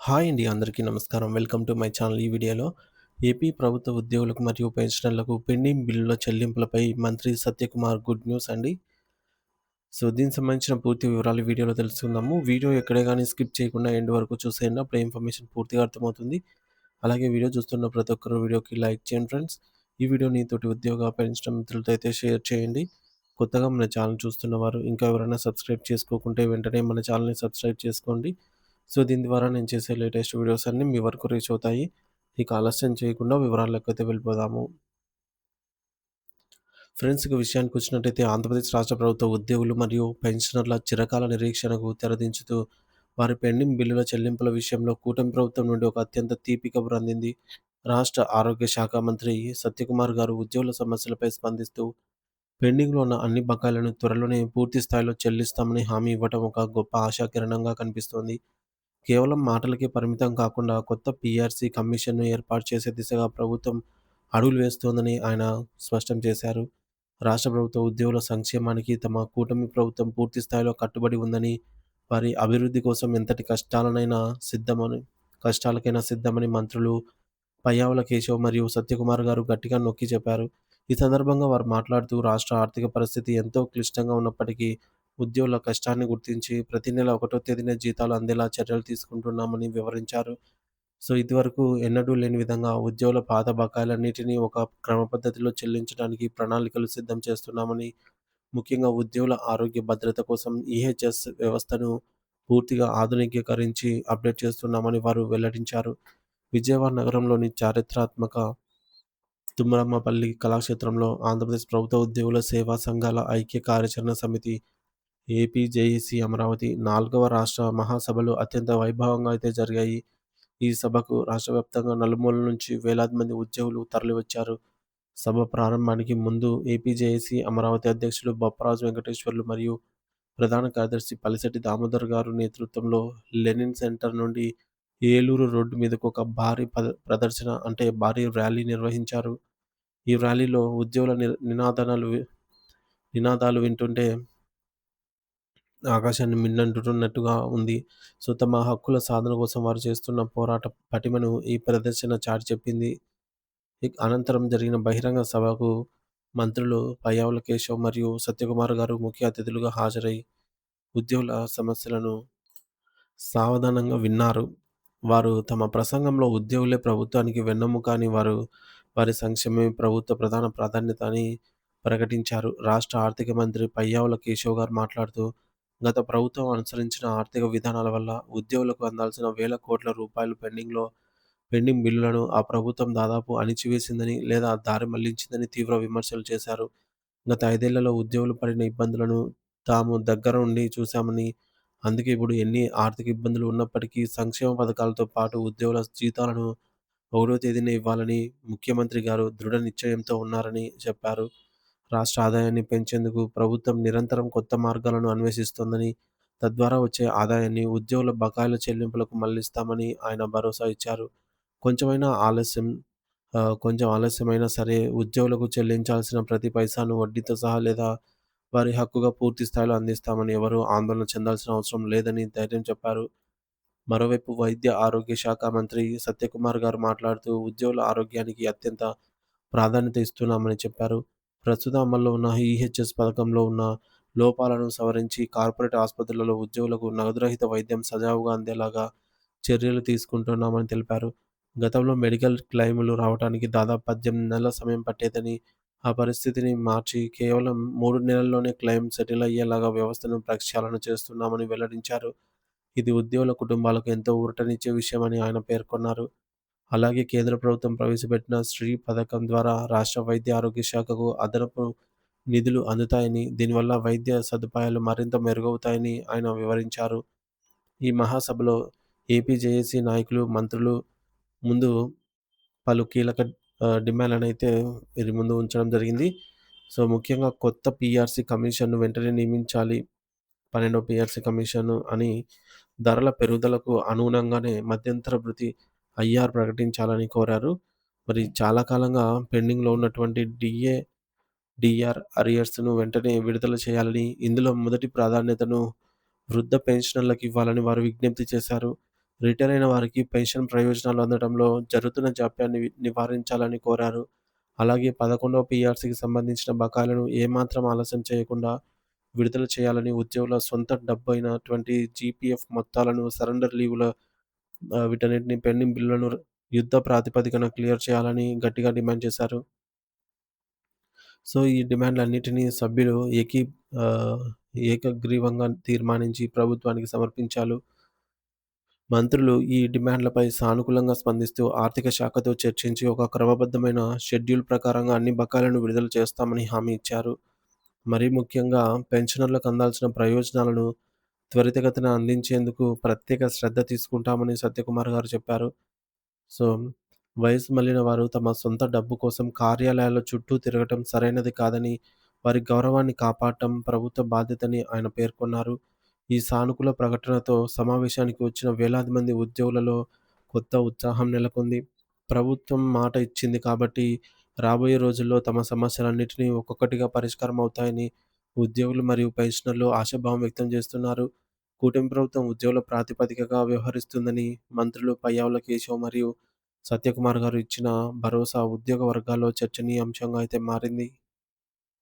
Hi అండి. అందరికీ నమస్కారం. Welcome to my channel. ఈ వీడియోలో ఏపీ ప్రభుత్వ ఉద్యోగులకు మరియు పెన్షనర్లకు పెండింగ్ బిల్లుల చెల్లింపులపై మంత్రి సత్యకుమార్ గుడ్ న్యూస్ అండి. దీనికి సంబంధించిన పూర్తి వివరాలు ఈ వీడియోలో తెలుసుకుందాము. వీడియో ఎక్కడే గాని స్కిప్ చేయకుండా ఎండ్ వరకు చూసేయండి. అప్పుడే ఇన్ఫర్మేషన్ పూర్తిగా అర్థమవుతుంది. అలాగే వీడియో చూస్తున్న ప్రతి ఒక్కరు వీడియోకి లైక్ చేయండి ఫ్రెండ్స్. ఈ వీడియోని తోటి ఉద్యోగ, పెన్షన్ మిత్రులతో అయితే షేర్ చేయండి. కొత్తగా మన ఛానల్ చూస్తున్న వారు ఇంకా ఎవరైనా సబ్స్క్రైబ్ చేసుకోకుంటే వెంటనే మన ఛానల్‌ని సబ్స్క్రైబ్ చేసుకోండి. దీని ద్వారా నేను చేసే లేటెస్ట్ వీడియోస్ అన్నీ మీ వరకు రీచ్ అవుతాయి. ఇక ఆలస్యం చేయకుండా వివరాల్లోకైతే వెళ్ళిపోదాము. ఫ్రెండ్స్, ఇక విషయానికొచ్చినట్టయితే ఆంధ్రప్రదేశ్ రాష్ట్ర ప్రభుత్వ ఉద్యోగులు మరియు పెన్షనర్ల చిరకాల నిరీక్షణకు తెరదించుతూ వారి పెండింగ్ బిల్లుల చెల్లింపుల విషయంలో కూటమి ప్రభుత్వం నుండి ఒక అత్యంత తీపి కబురు అందింది. రాష్ట్ర ఆరోగ్య శాఖ మంత్రి సత్యకుమార్ గారు ఉద్యోగుల సమస్యలపై స్పందిస్తూ పెండింగ్‌లో ఉన్న అన్ని బకాయిలను త్వరలోనే పూర్తి స్థాయిలో చెల్లిస్తామని హామీ ఇవ్వటం ఒక గొప్ప ఆశాకిరణంగా కనిపిస్తోంది. కేవలం మాటలకే పరిమితం కాకుండా కొత్త పీఆర్సీ కమిషన్‌ను ఏర్పాటు చేసే దిశగా ప్రభుత్వం అడుగులు వేస్తోందని ఆయన స్పష్టం చేశారు. రాష్ట్ర ప్రభుత్వ ఉద్యోగుల సంక్షేమానికి తమ కూటమి ప్రభుత్వం పూర్తి స్థాయిలో కట్టుబడి ఉందని, వారి అభివృద్ధి కోసం ఎంతటి కష్టాలకైనా సిద్ధమని మంత్రులు పయ్యావుల కేశవ్ మరియు సత్యకుమార్ గారు గట్టిగా నొక్కి చెప్పారు. ఈ సందర్భంగా వారు మాట్లాడుతూ రాష్ట్ర ఆర్థిక పరిస్థితి ఎంతో క్లిష్టంగా ఉన్నప్పటికీ ఉద్యోగుల కష్టాన్ని గుర్తించి ప్రతి నెల 1వ తేదీన జీతాలు అందేలా చర్యలు తీసుకుంటున్నామని వివరించారు. ఇదివరకు ఎన్నడూ లేని విధంగా ఉద్యోగుల పాత బకాయిలన్నిటినీ ఒక క్రమ పద్ధతిలో చెల్లించడానికి ప్రణాళికలు సిద్ధం చేస్తున్నామని, ముఖ్యంగా ఉద్యోగుల ఆరోగ్య భద్రత కోసం ఈహెచ్ఎస్ వ్యవస్థను పూర్తిగా ఆధునికీకరించి అప్డేట్ చేస్తున్నామని వారు వెల్లడించారు. విజయవాడ నగరంలోని చారిత్రాత్మక తుమ్మలమ్మపల్లి కళాక్షేత్రంలో ఆంధ్రప్రదేశ్ ప్రభుత్వ ఉద్యోగుల సేవా సంఘాల ఐక్య కార్యాచరణ సమితి ఏపీజేఏసీ అమరావతి 4వ రాష్ట్ర మహాసభలు అత్యంత వైభవంగా అయితే జరిగాయి. ఈ సభకు రాష్ట్ర వ్యాప్తంగా నలుమూలల నుంచి వేలాది మంది ఉద్యోగులు తరలివచ్చారు. సభ ప్రారంభానికి ముందు ఏపీజేఏసీ అమరావతి అధ్యక్షులు బొప్పరాజు వెంకటేశ్వర్లు మరియు ప్రధాన కార్యదర్శి పలిశెట్టి దామోదర్ గారు నేతృత్వంలో లెనిన్ సెంటర్ నుండి ఏలూరు రోడ్డు మీదకు ఒక భారీ ప్రదర్శన అంటే భారీ ర్యాలీ నిర్వహించారు. ఈ ర్యాలీలో ఉద్యోగుల నినాదాలు వింటుంటే ఆకాశాన్ని మిన్నంటుతున్నట్టుగా ఉంది. తమ హక్కుల సాధన కోసం వారు చేస్తున్న పోరాట పటిమను ఈ ప్రదర్శన చాటి చెప్పింది. అనంతరం జరిగిన బహిరంగ సభకు మంత్రులు పయ్యావుల కేశవ్ మరియు సత్యకుమార్ గారు ముఖ్య అతిథులుగా హాజరై ఉద్యోగుల సమస్యలను సావధానంగా విన్నారు. వారు తమ ప్రసంగంలో ఉద్యోగులే ప్రభుత్వానికి వెన్నెముక అని, వారి సంక్షేమమే ప్రభుత్వ ప్రధాన ప్రాధాన్యత అని ప్రకటించారు. రాష్ట్ర ఆర్థిక మంత్రి పయ్యావుల కేశవ్ గారు మాట్లాడుతూ, గత ప్రభుత్వం అనుసరించిన ఆర్థిక విధానాల వల్ల ఉద్యోగులకు అందాల్సిన వేల కోట్ల రూపాయలు పెండింగ్ బిల్లులను ఆ ప్రభుత్వం దాదాపు అణిచివేసిందని లేదా దారి మళ్లించిందని తీవ్ర విమర్శలు చేశారు. గత 5 ఏళ్లలో ఉద్యోగులు పడిన ఇబ్బందులను తాము దగ్గర ఉండి చూశామని, అందుకే ఇప్పుడు ఎన్ని ఆర్థిక ఇబ్బందులు ఉన్నప్పటికీ సంక్షేమ పథకాలతో పాటు ఉద్యోగుల జీతాలను 1వ తేదీనే ఇవ్వాలని ముఖ్యమంత్రి గారు దృఢ నిశ్చయంతో ఉన్నారని చెప్పారు. రాష్ట్ర ఆదాయాన్ని పెంచేందుకు ప్రభుత్వం నిరంతరం కొత్త మార్గాలను అన్వేషిస్తోందని, తద్వారా వచ్చే ఆదాయాన్ని ఉద్యోగుల బకాయిల చెల్లింపులకు మళ్లిస్తామని ఆయన భరోసా ఇచ్చారు. కొంచెమైనా ఆలస్యం కొంచెం ఆలస్యమైనా సరే ఉద్యోగులకు చెల్లించాల్సిన ప్రతి పైసాను వడ్డీతో సహా లేదా వారి హక్కుగా పూర్తి స్థాయిలో అందిస్తామని, ఎవరూ ఆందోళన చెందాల్సిన అవసరం లేదని ధైర్యం చెప్పారు. మరోవైపు వైద్య ఆరోగ్య శాఖ మంత్రి సత్యకుమార్ గారు మాట్లాడుతూ ఉద్యోగుల ఆరోగ్యానికి అత్యంత ప్రాధాన్యత ఇస్తున్నామని చెప్పారు. ప్రస్తుతం అమల్లో ఉన్న ఈహెచ్ఎస్ పథకంలో ఉన్న లోపాలను సవరించి కార్పొరేట్ ఆసుపత్రులలో ఉద్యోగులకు నగదురహిత వైద్యం సజావుగా అందేలాగా చర్యలు తీసుకుంటున్నామని తెలిపారు. గతంలో మెడికల్ క్లెయిములు రావడానికి దాదాపు 18 నెలల సమయం పట్టేదని, ఆ పరిస్థితిని మార్చి కేవలం 3 నెలల్లోనే క్లెయిమ్ సెటిల్ అయ్యేలాగా వ్యవస్థను ప్రక్షాళన చేస్తున్నామని వెల్లడించారు. ఇది ఉద్యోగుల కుటుంబాలకు ఎంతో ఊరటనిచ్చే విషయమని ఆయన పేర్కొన్నారు. అలాగే కేంద్ర ప్రభుత్వం ప్రవేశపెట్టిన శ్రీ పథకం ద్వారా రాష్ట్ర వైద్య ఆరోగ్య శాఖకు అదనపు నిధులు అందుతాయని, దీనివల్ల వైద్య సదుపాయాలు మరింత మెరుగవుతాయని ఆయన వివరించారు. ఈ మహాసభలో ఏపీజేఏసీ నాయకులు, మంత్రులు ముందు పలు కీలక డిమాండ్‌లనైతే వీరి ముందు ఉంచడం జరిగింది. ముఖ్యంగా కొత్త పీఆర్సీ కమిషన్‌ను వెంటనే నియమించాలి. 12వ పీఆర్సీ కమిషన్ అని, ధరల పెరుగుదలకు అనుగుణంగానే మధ్యంతర భృతి ఐఆర్ ప్రకటించాలని కోరారు. మరి చాలా కాలంగా పెండింగ్‌లో ఉన్నటువంటి డీఆర్ అరియర్స్‌ను వెంటనే విడుదల చేయాలని, ఇందులో మొదటి ప్రాధాన్యతను వృద్ధ పెన్షనర్లకు ఇవ్వాలని వారు విజ్ఞప్తి చేశారు. రిటైర్ అయిన వారికి పెన్షన్ ప్రయోజనాలు అందడంలో జరుగుతున్న జాప్యాన్ని నివారించాలని కోరారు. అలాగే 11వ పీఆర్సీకి సంబంధించిన బకాయిలను ఏమాత్రం ఆలస్యం చేయకుండా విడుదల చేయాలని, ఉద్యోగుల సొంత డబ్బు అయినటువంటి జీపీఎఫ్ మొత్తాలను, సరెండర్ లీవ్‌ల వీటన్నిటిని పెండింగ్ బిల్లులను యుద్ధ ప్రాతిపదికన క్లియర్ చేయాలని గట్టిగా డిమాండ్ చేశారు. సో, ఈ డిమాండ్‌లన్నిటిని సభ్యులు ఆహ్, ఏకగ్రీవంగా తీర్మానించి ప్రభుత్వానికి సమర్పించారు. మంత్రులు ఈ డిమాండ్‌లపై సానుకూలంగా స్పందిస్తూ ఆర్థిక శాఖతో చర్చించి ఒక క్రమబద్ధమైన షెడ్యూల్ ప్రకారంగా అన్ని బకాయిలను విడుదల చేస్తామని హామీ ఇచ్చారు. మరీ ముఖ్యంగా పెన్షనర్లకు అందాల్సిన ప్రయోజనాలను త్వరితగతిన అందించేందుకు ప్రత్యేక శ్రద్ధ తీసుకుంటామని సత్యకుమార్ గారు చెప్పారు. సో, వయసు మళ్లిన వారు తమ సొంత డబ్బు కోసం కార్యాలయాల చుట్టూ తిరగటం సరైనది కాదని, వారి గౌరవాన్ని కాపాడటం ప్రభుత్వ బాధ్యతని ఆయన పేర్కొన్నారు. ఈ సానుకూల ప్రకటనతో సమావేశానికి వచ్చిన వేలాది మంది ఉద్యోగులలో కొత్త ఉత్సాహం నెలకొంది. ప్రభుత్వం మాట ఇచ్చింది కాబట్టి రాబోయే రోజుల్లో తమ సమస్యలన్నిటినీ ఒక్కొక్కటిగా పరిష్కారం అవుతాయని ఉద్యోగులు మరియు పెన్షనర్లు ఆశాభావం వ్యక్తం చేస్తున్నారు. కూటమి ప్రభుత్వం ఉద్యోగుల ప్రాతిపదికగా వ్యవహరిస్తుందని మంత్రులు పయ్యావుల కేశవ్ మరియు సత్యకుమార్ గారు ఇచ్చిన భరోసా ఉద్యోగ వర్గాల్లో చర్చనీయాంశంగా అయితే మారింది.